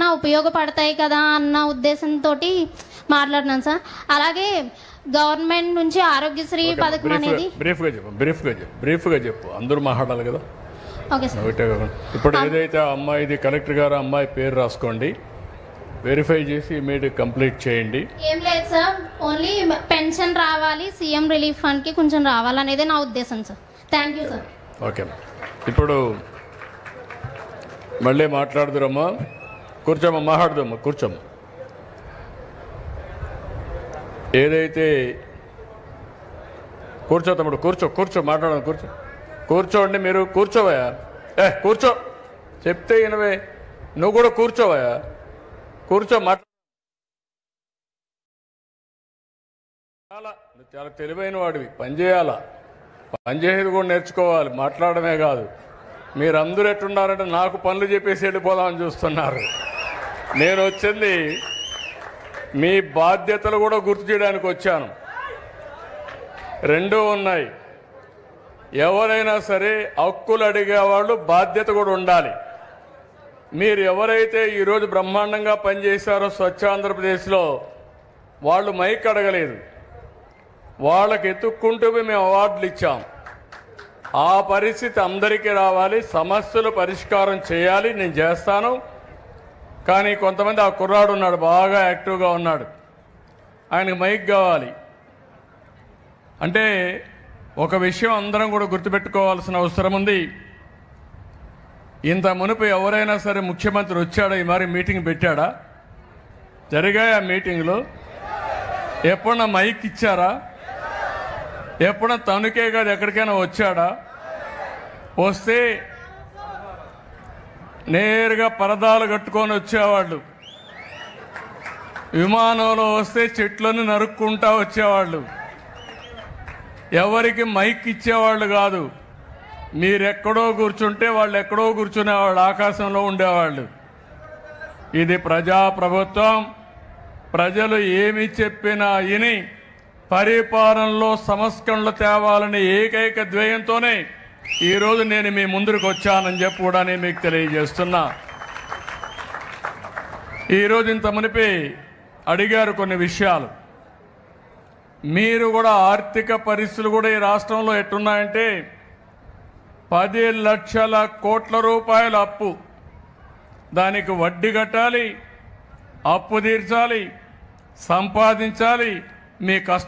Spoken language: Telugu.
ఎవరికైనా ఉపయోగపడతాయి కదా అన్న ఉద్దేశంతో మాట్లాడినాను సార్. అలాగే గవర్నమెంట్ నుంచి ఆరోగ్యశ్రీ పథకం అనేది బ్రీఫ్గా చెప్పు, అందరూ మాట్లాడాలి కదా. Okay sir. ఇప్పుడు ఏదైతే అమ్మాయిది కలెక్టర్ గారు అమ్మాయి పేరు రాసుకోండి, వెరిఫై చేసి ఇమీడియట్ కంప్లీట్ చేయండి. ఏం లేదు సార్, ఓన్లీ పెన్షన్ రావాలి, సీఎం రిలీఫ్ ఫండ్కి కొంచెం రావాలనేదే నా ఉద్దేశం sir. Thank you sir. Okay, ఇప్పుడు మళ్ళీ మాట్లాడుదురమ్మా. కూర్చోమ్మా, మాట్లాడుదమ్మా, కూర్చోమ్మా. ఏదైతే కూర్చో తమ్ముడు, కూర్చో మాట్లాడదాం, కూర్చోండి. మీరు కూర్చోవయా, కూర్చో, చెప్తే వినవే. నువ్వు కూడా కూర్చోవయా, కూర్చో. నువ్వు చాలా తెలివైన వాడివి, పనిచేసేది కూడా నేర్చుకోవాలి, మాట్లాడమే కాదు. మీరందరూ ఎట్టున్నారంటే నాకు పనులు చెప్పేసి వెళ్ళిపోదామని చూస్తున్నారు. నేను వచ్చింది మీ బాధ్యతలు కూడా గుర్తు చేయడానికి వచ్చాను. రెండూ ఉన్నాయి. ఎవరైనా సరే హక్కులు అడిగేవాళ్ళు బాధ్యత కూడా ఉండాలి. మీరు ఎవరైతే ఈరోజు బ్రహ్మాండంగా పనిచేశారో స్వచ్ఛ ఆంధ్రప్రదేశ్లో, వాళ్ళు మైక్ అడగలేదు, వాళ్ళకి ఎత్తుక్కుంటూ మేము అవార్డులు ఇచ్చాం. ఆ పరిస్థితి అందరికీ రావాలి, సమస్యలు పరిష్కారం చేయాలి, నేను చేస్తాను. కానీ కొంతమంది, ఆ కుర్రాడు ఉన్నాడు, బాగా యాక్టివ్గా ఉన్నాడు, ఆయనకు మైక్ కావాలి అంటే ఒక విషయం అందరం కూడా గుర్తుపెట్టుకోవాల్సిన అవసరం ఉంది. ఇంత మునుపు ఎవరైనా సరే ముఖ్యమంత్రి వచ్చాడా, ఈ మరి మీటింగ్ పెట్టాడా? జరిగాయి ఆ మీటింగ్లో? ఎప్పుడన్నా మైక్ ఇచ్చారా? ఎప్పుడన్నా తనుకే కాదు ఎక్కడికైనా వచ్చాడా? వస్తే నేరుగా పరదాలు కట్టుకొని వచ్చేవాళ్ళు, విమానంలో వస్తే చెట్లను నరుక్కుంటా వచ్చేవాళ్ళు, ఎవరికి మైక్ ఇచ్చేవాళ్ళు కాదు. మీరెక్కడో కూర్చుంటే వాళ్ళు ఎక్కడో కూర్చునేవాళ్ళు, ఆకాశంలో ఉండేవాళ్ళు. ఇది ప్రజాప్రభుత్వం. ప్రజలు ఏమి చెప్పినా విని పరిపాలనలో సంస్కరణలు తేవాలని ఏకైక ధ్యేయంతోనే ఈరోజు నేను మీ ముందుకు వచ్చానని చెప్పి కూడా నేను మీకు తెలియజేస్తున్నా. ఈరోజు ఇంత మునిపి అడిగారు కొన్ని విషయాలు. మీరు కూడా ఆర్థిక పరిస్థితులు కూడా ఈ రాష్ట్రంలో ఎట్టున్నాయంటే 10 లక్షల కోట్ల రూపాయల అప్పు, దానికి వడ్డీ కట్టాలి, అప్పు తీర్చాలి, సంపాదించాలి. మీ కష్టం